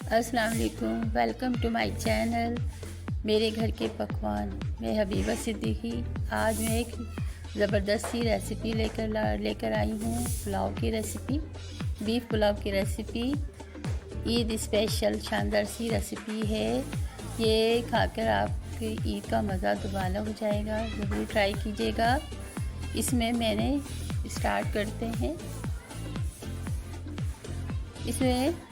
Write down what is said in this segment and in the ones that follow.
अस्सलाम वालेकुम, welcome to my channel मेरे घर के पकवान। मैं हबीबा सिद्दीकी। आज मैं एक ज़बरदस्त सी रेसिपी लेकर आई हूँ। पुलाव की रेसिपी, बीफ पुलाव की रेसिपी। ईद स्पेशल शानदार सी रेसिपी है। ये खाकर आपकी ईद का मज़ा दुबारा हो जाएगा। ज़रूर ट्राई कीजिएगा। इसमें मैंने स्टार्ट करते हैं। इसमें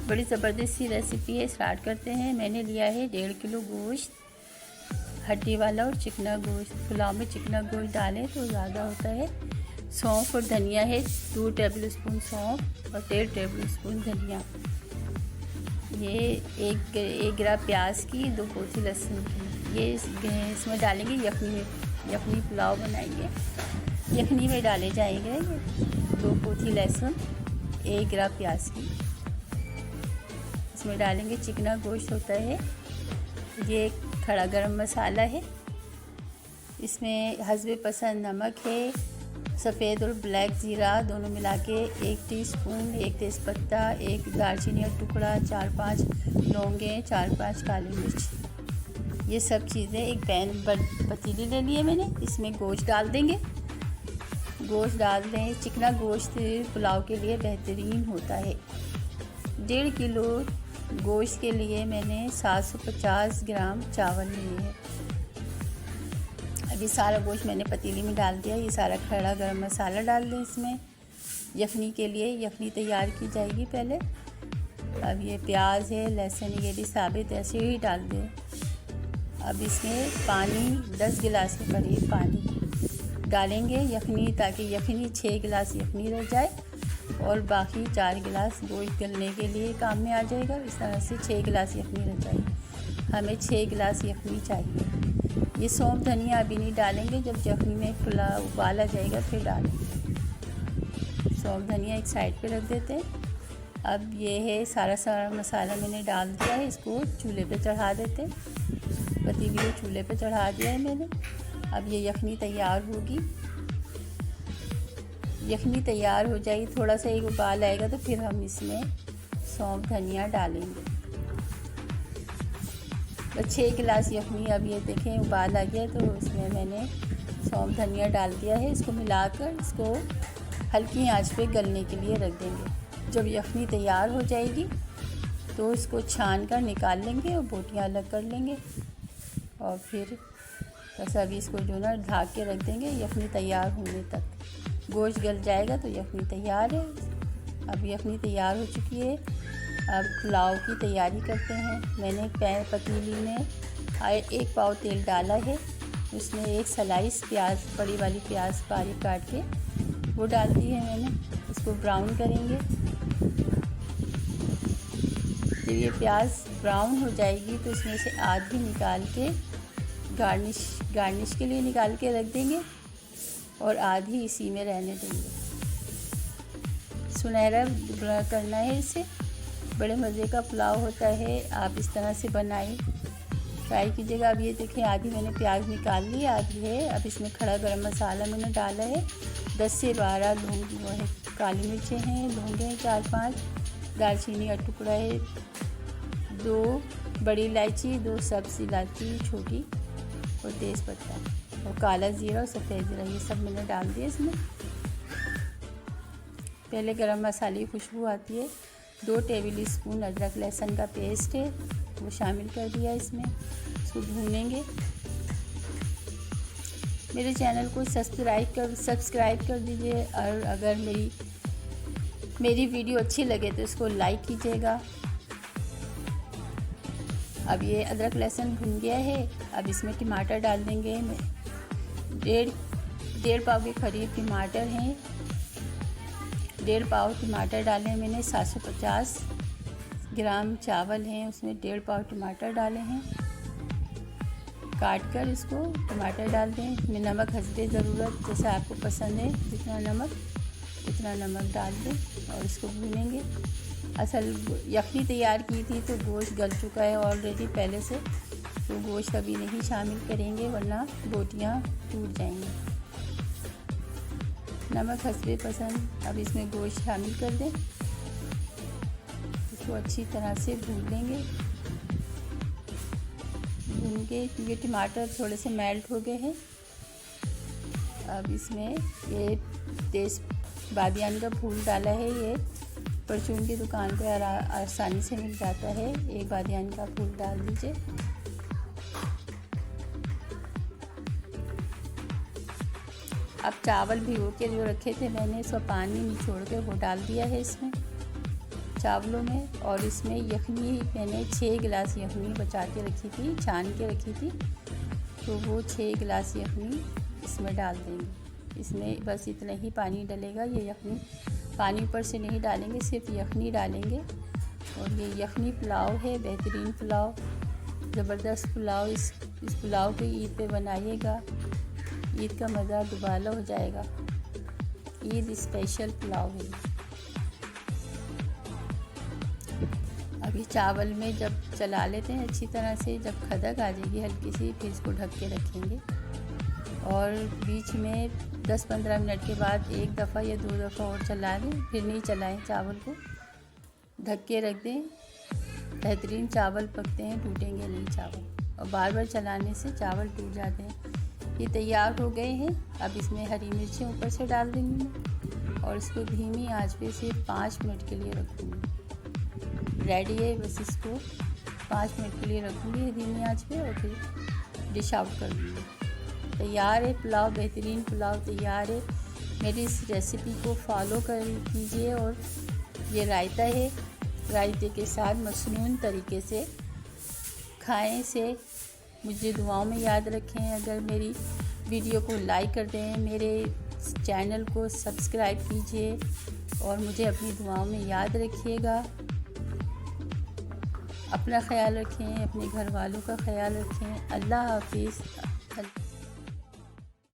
बड़ी ज़बरदस्त सी रेसिपी है, स्टार्ट करते हैं। मैंने लिया है 1.5 किलो गोश्त, हड्डी वाला और चिकना गोश्त। पुलाव में चिकना गोश्त डालें तो ज़्यादा होता है। सौंफ और धनिया है, 2 टेबल स्पून सौंफ और 1.5 टेबल स्पून धनिया। ये एक गिरा प्याज की, 2 पोथी लहसुन की। ये इसमें डालेंगे यखनी पुलाव बनाएंगे। यखनी में डाले जाएंगे 2 पोथी लहसुन, 1 गिरा प्याज की। इसमें डालेंगे चिकना गोश्त होता है। ये खड़ा गरम मसाला है। इसमें हस्बे पसंद नमक है। सफ़ेद और ब्लैक ज़ीरा दोनों मिला के 1 टीस्पून, 1 तेज़पत्ता, 1 दालचीनी का टुकड़ा, 4-5 लौंगे, 4-5 काली मिर्च। ये सब चीज़ें एक पैन पतीली ले लिए मैंने। इसमें गोश्त डाल देंगे। गोश्त डाल दें। चिकना गोश्त पुलाव के लिए बेहतरीन होता है। 1.5 किलो गोश्त के लिए मैंने 750 ग्राम चावल लिए हैं। अभी सारा गोश्त मैंने पतीली में डाल दिया। ये सारा खड़ा गरम मसाला डाल दें इसमें। यखनी के लिए यखनी तैयार की जाएगी पहले। अब ये प्याज है, लहसुन, ये भी साबित ऐसे ही डाल दें। अब इसमें पानी 10 गिलास के करीब पानी डालेंगे यखनी, ताकि यखनी 6 गिलास यखनी रह जाए और बाकी 4 गिलास गोश्त गलने के लिए काम में आ जाएगा। इस तरह से 6 गिलास यखनी रह जाएगी। हमें 6 गिलास यखनी चाहिए। ये सौंफ धनिया अभी नहीं डालेंगे, जब यखनी में उबाल आ जाएगा फिर डालेंगे। सौंफ धनिया एक साइड पे रख देते हैं। अब ये है सारा मसाला मैंने डाल दिया है। इसको चूल्हे पे चढ़ा देते हैं। पतीली को चूल्हे पे चढ़ा दिया है मैंने। अब ये यखनी तैयार होगी। यखनी तैयार हो जाएगी, थोड़ा सा एक उबाल आएगा तो फिर हम इसमें सौंफ धनिया डालेंगे। बस 6 गिलास यखनी, अब ये देखें उबाल आ गया तो इसमें मैंने सौंफ धनिया डाल दिया है। इसको मिलाकर इसको हल्की आंच पे गलने के लिए रख देंगे। जब यखनी तैयार हो जाएगी तो इसको छान कर निकाल लेंगे और बोटियाँ अलग कर लेंगे। और फिर बस अभी इसको जो ना ढक के रख देंगे यखनी तैयार होने तक। गोश्त गल जाएगा तो यखनी तैयार है। अब यखनी तैयार हो चुकी है। अब पुलाव की तैयारी करते हैं। मैंने एक पतीली में 1 पाव तेल डाला है। उसमें 1 स्लाइस प्याज, बड़ी वाली प्याज बारीक काट के वो डाल दी है मैंने। इसको ब्राउन करेंगे। जब ये प्याज ब्राउन हो जाएगी तो इसमें से आधी निकाल के गार्निश के लिए निकाल के रख देंगे और आधी इसी में रहने देंगे। सुनहरा करना है इसे। बड़े मज़े का पुलाव होता है। आप इस तरह से बनाएं, ट्राई कीजिएगा। अब ये देखें आधी मैंने प्याज निकाल ली, आधी है। अब इसमें खड़ा गरम मसाला मैंने डाला है। 10 से 12 लौंग काली मिर्चें हैं, लौंगे हैं 4-5, दालचीनी का टुकड़ा है 2, बड़ी इलायची 2, सब्ज़ इलायची छोटी और तेज़पत्ता और काला ज़ीरा और सफ़ेद ज़ीरा, ये सब मैंने डाल दिया इसमें। पहले गरम मसाले की खुशबू आती है। 2 टेबल स्पून अदरक लहसुन का पेस्ट है, वो शामिल कर दिया इसमें। इसको भूनेंगे। मेरे चैनल को सब्सक्राइब कर दीजिए। और अगर मेरी वीडियो अच्छी लगे तो इसको लाइक कीजिएगा। अब ये अदरक लहसुन भुन गया है। अब इसमें टमाटर डाल देंगे। 1.5 पाव के करीब टमाटर हैं। 1.5 पाव टमाटर डाले हैं मैंने। 750 ग्राम चावल हैं, उसमें 1.5 पाव टमाटर डाले हैं। काट कर इसको टमाटर डाल दें। इसमें नमक हस्बे ज़रूरत, जैसे आपको पसंद है जितना नमक उतना नमक डाल दें और इसको भूनेंगे। असल यखनी तैयार की थी तो गोश्त गल चुका है ऑलरेडी पहले से, तो गोश्त अभी नहीं शामिल करेंगे वरना बोटियाँ टूट जाएंगी। नमक हस्बे पसंद। अब इसमें गोश्त शामिल कर दें। इसको अच्छी तरह से भून लेंगे। भून के ये टमाटर थोड़े से मेल्ट हो गए हैं। अब इसमें ये तेज बादियान का फूल डाला है। ये परचून की दुकान पे आसानी से मिल जाता है। एक बादियान का फूल डाल दीजिए। अब चावल भिगो के जो रखे थे मैंने, इसका पानी निचोड़ के वो डाल दिया है इसमें चावलों में। और इसमें यखनी मैंने 6 गिलास यखनी बचा के रखी थी, छान के रखी थी, तो वो 6 गिलास यखनी इसमें डाल देंगे। इसमें बस इतना ही पानी डलेगा। ये यखनी पानी ऊपर से नहीं डालेंगे, सिर्फ यखनी डालेंगे। और ये यखनी पुलाव है, बेहतरीन पुलाव, ज़बरदस्त पुलाव। इस पुलाव को ईद पे बनाइएगा, ईद का मज़ा दुबाला हो जाएगा। ईद स्पेशल पुलाव है। अभी चावल में जब चला लेते हैं अच्छी तरह से, जब खदक आ जाएगी हल्की सी, फिर इसको ढक के रखेंगे। और बीच में 10-15 मिनट के बाद एक दफ़ा या 2 दफ़ा और चला दें, फिर नहीं चलाएं, चावल को ढक के रख दें। बेहतरीन चावल पकते हैं, टूटेंगे नहीं चावल। और बार बार चलाने से चावल टूट जाते हैं। ये तैयार हो गए हैं। अब इसमें हरी मिर्चें ऊपर से डाल दूँगी मैं, और इसको धीमी आंच पे से 5 मिनट के लिए रखूँगी। रेडी है, बस इसको 5 मिनट के लिए रखूँगी धीमी आंच पे, और फिर डिश आउट कर दूँगी। तैयार है पुलाव, बेहतरीन पुलाव तैयार है। मेरी इस रेसिपी को फॉलो कर कीजिए। और ये रायता है, रायते के साथ मसनून तरीके से खाएं से मुझे दुआओं में याद रखें। अगर मेरी वीडियो को लाइक कर दें, मेरे चैनल को सब्सक्राइब कीजिए, और मुझे अपनी दुआओं में याद रखिएगा। अपना ख्याल रखें, अपने घर वालों का ख्याल रखें। अल्लाह हाफिज़।